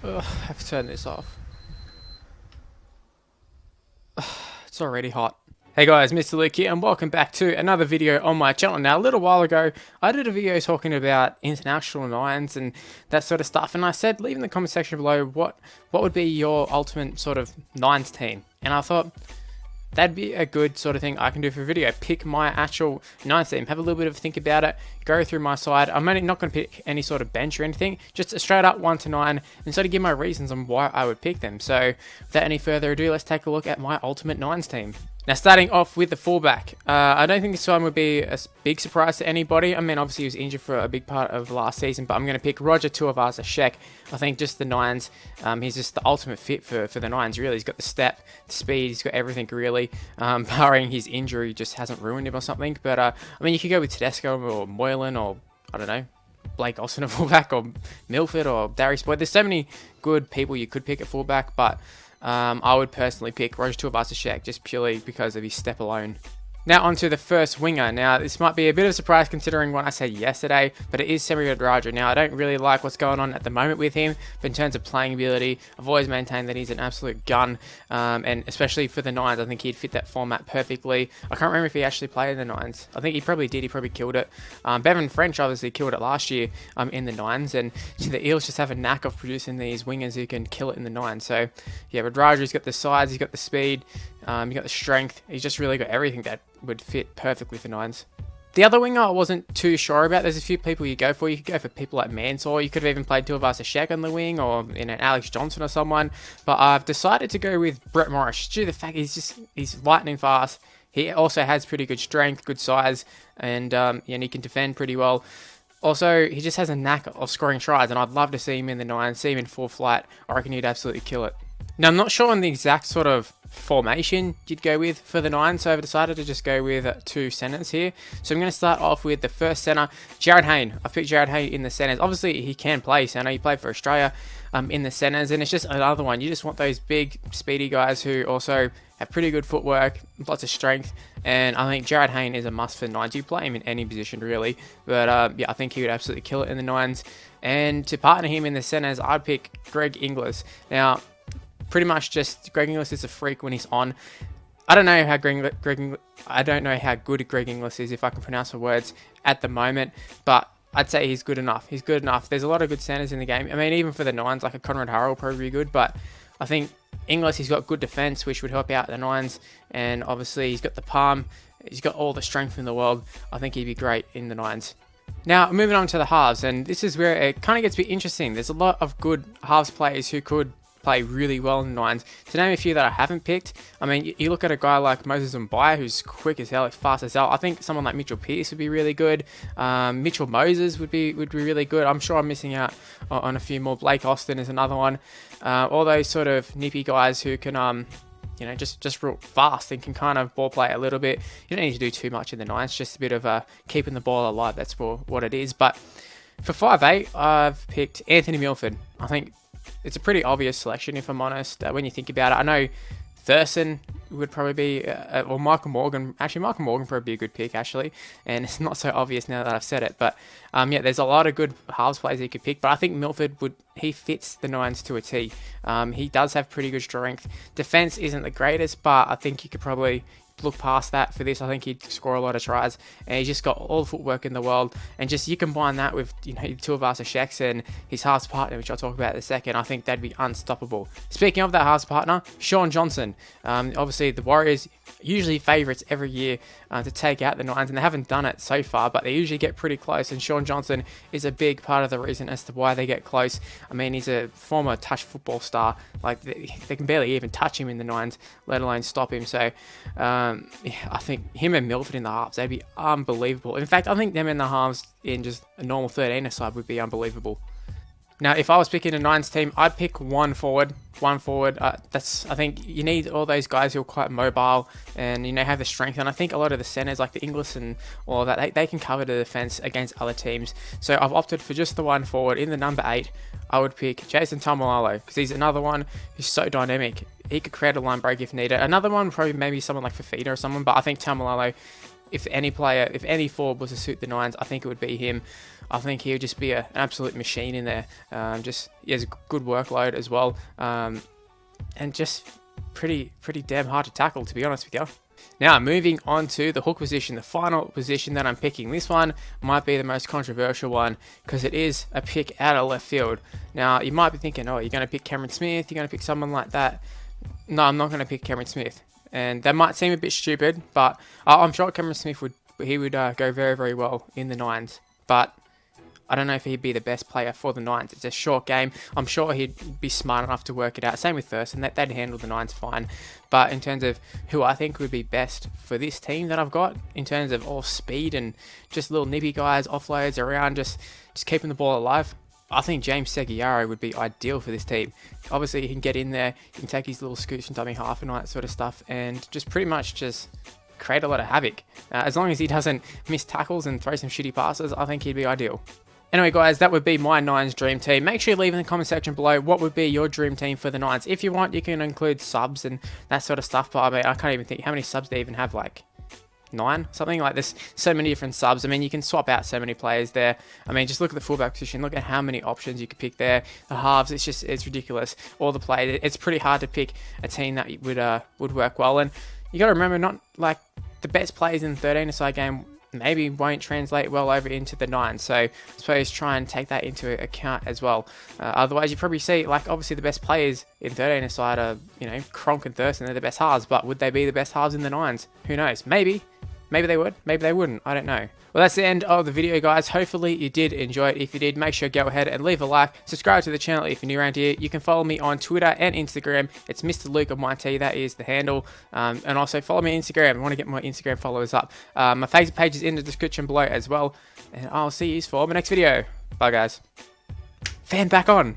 Ugh, I have to turn this off. It's already hot. Hey guys, Mrluke here and welcome back to another video on my channel. Now, a little while ago, I did a video talking about international nines and that sort of stuff, and I said leave in the comment section below what would be your ultimate sort of nines team. And I thought that'd be a good sort of thing I can do for a video. Pick my actual nines team, have a little bit of a think about it, go through my side. I'm only not going to pick any sort of bench or anything, just a straight up 1 to 9, and sort of give my reasons on why I would pick them. So without any further ado, let's take a look at my ultimate nines team. Now, starting off with the fullback, I don't think this one would be a big surprise to anybody. I mean, obviously he was injured for a big part of last season, but I'm going to pick Roger Tuivasa-Sheck. I think just the nines, he's just the ultimate fit for the nines, really. He's got the step, the speed, he's got everything, really. Barring his injury, just hasn't ruined him or something. But, I mean, you could go with Tedesco or Moylan or, I don't know, Blake Austin at fullback, or Milford or Darius Boyd. There's so many good people you could pick at fullback, but I would personally pick Roger Tuivasa-Sheck just purely because of his step alone. Now onto the first winger. Now this might be a bit of a surprise considering what I said yesterday, but it is Mrluke. Now I don't really like what's going on at the moment with him, but in terms of playing ability, I've always maintained that he's an absolute gun, and especially for the nines, I think he'd fit that format perfectly. I can't remember if he actually played in the nines. I think he probably did. He probably killed it. Bevan French obviously killed it last year in the nines, and the Eels just have a knack of producing these wingers who can kill it in the nines. So yeah, Radraja's got the size, he's got the speed, he's got the strength. He's just really got everything that would fit perfectly for nines. The other winger I wasn't too sure about. There's a few people you go for. You could go for people like Mansour. You could have even played Tuivasa-Sheck on the wing, or an Alex Johnson or someone. But I've decided to go with Brett Morris due to the fact he's lightning fast. He also has pretty good strength, good size, and he can defend pretty well. Also, he just has a knack of scoring tries, and I'd love to see him in the nines, see him in full flight. I reckon he'd absolutely kill it. Now, I'm not sure on the exact sort of formation you'd go with for the nine, so I've decided to just go with 2 centers here. So I'm going to start off with the first center, Jared Hayne. I've picked Jared Hayne in the centers. Obviously, he can play center. He played for Australia in the centers, and it's just another one. You just want those big, speedy guys who also have pretty good footwork, lots of strength, and I think Jared Hayne is a must for nines. You play him in any position, really, but yeah, I think he would absolutely kill it in the nines. And to partner him in the centers, I'd pick Greg Inglis. Now, pretty much just Greg Inglis is a freak when he's on. I don't know how I don't know how good Greg Inglis is, if I can pronounce the words at the moment, but I'd say he's good enough. He's good enough. There's a lot of good centers in the game. I mean, even for the nines, like a Conrad Harrell will probably be good, but I think Inglis, he's got good defense, which would help out the nines, and obviously he's got the palm. He's got all the strength in the world. I think he'd be great in the nines. Now, moving on to the halves, and this is where it kind of gets a bit interesting. There's a lot of good halves players who could play really well in the nines. To name a few that I haven't picked, I mean, you look at a guy like Moses Mbye, who's quick as hell, fast as hell. I think someone like Mitchell Pearce would be really good. Mitchell Moses would be really good. I'm sure I'm missing out on a few more. Blake Austin is another one. All those sort of nippy guys who can just real fast and can kind of ball play a little bit. You don't need to do too much in the nines, just a bit of keeping the ball alive. That's what it is. But for 5'8", I've picked Anthony Milford. I think it's a pretty obvious selection, if I'm honest, when you think about it. I know Thurston would probably be, or Michael Morgan. Actually, Michael Morgan probably be a good pick, actually. And it's not so obvious now that I've said it. But, yeah, there's a lot of good halves players you could pick. But I think Milford he fits the nines to a T. He does have pretty good strength. Defense isn't the greatest, but I think you could probably look past that for this. I think he'd score a lot of tries, and he's just got all the footwork in the world. And just you combine that with Tuivasa-Sheck and his halves partner, which I'll talk about in a second. I think that'd be unstoppable. Speaking of that halves partner, Shaun Johnson. Obviously, the Warriors usually favourites every year to take out the nines, and they haven't done it so far, but they usually get pretty close. And Shaun Johnson is a big part of the reason as to why they get close. I mean, he's a former touch football star. Like they can barely even touch him in the nines, let alone stop him. So I think him and Milford in the halves, they'd be unbelievable. In fact, I think them in the halves in just a normal 13er side would be unbelievable. Now, if I was picking a nines team, I'd pick one forward. I think you need all those guys who are quite mobile and have the strength. And I think a lot of the centers, like the Inglis and all of that, they can cover the defense against other teams. So I've opted for just the one forward. In the number 8, I would pick Jason Taumalolo, because he's another one who's so dynamic. He could create a line break if needed. Another one, probably maybe someone like Fafita or someone, but I think Taumalolo if any player, if any forward was to suit the Nines, I think it would be him. I think he would just be an absolute machine in there. He has a good workload as well, and just pretty damn hard to tackle, to be honest with you. Now, moving on to the hook position, the final position that I'm picking. This one might be the most controversial one because it is a pick out of left field. Now, you might be thinking, oh, you're going to pick Cameron Smith, you're going to pick someone like that. No, I'm not going to pick Cameron Smith. And that might seem a bit stupid, but I'm sure Cameron Smith would go very, very well in the Nines. But I don't know if he'd be the best player for the Nines. It's a short game. I'm sure he'd be smart enough to work it out. Same with Thurston. They'd handle the Nines fine. But in terms of who I think would be best for this team that I've got, in terms of all speed and just little nippy guys, offloads around, just keeping the ball alive, I think James Seguiaro would be ideal for this team. Obviously, he can get in there, he can take his little scooch and dummy half and all that sort of stuff, and just pretty much just create a lot of havoc. As long as he doesn't miss tackles and throw some shitty passes, I think he'd be ideal. Anyway, guys, that would be my Nines dream team. Make sure you leave in the comment section below what would be your dream team for the Nines. If you want, you can include subs and that sort of stuff, but I mean, I can't even think how many subs they even have, like 9, something like this. So many different subs. I mean, you can swap out so many players there. I mean, just look at the fullback position. Look at how many options you could pick there. The halves, it's ridiculous. All the players, it's pretty hard to pick a team that would work well. And you got to remember, not like the best players in the 13-a-side game maybe won't translate well over into the 9, so I suppose try and take that into account as well. Otherwise, you probably see, like, obviously the best players in 13-a-side are, you know, Cronk and Thurston. They're the best halves, but would they be the best halves in the 9s? Who knows? Maybe they would, maybe they wouldn't, I don't know. Well, that's the end of the video, guys. Hopefully you did enjoy it. If you did, make sure to go ahead and leave a like. Subscribe to the channel if you're new around here. You can follow me on Twitter and Instagram. It's Mrluke on my T. That is the handle. And also follow me on Instagram. I want to get my Instagram followers up. My Facebook page is in the description below as well. And I'll see you for my next video. Bye, guys. Fan back on.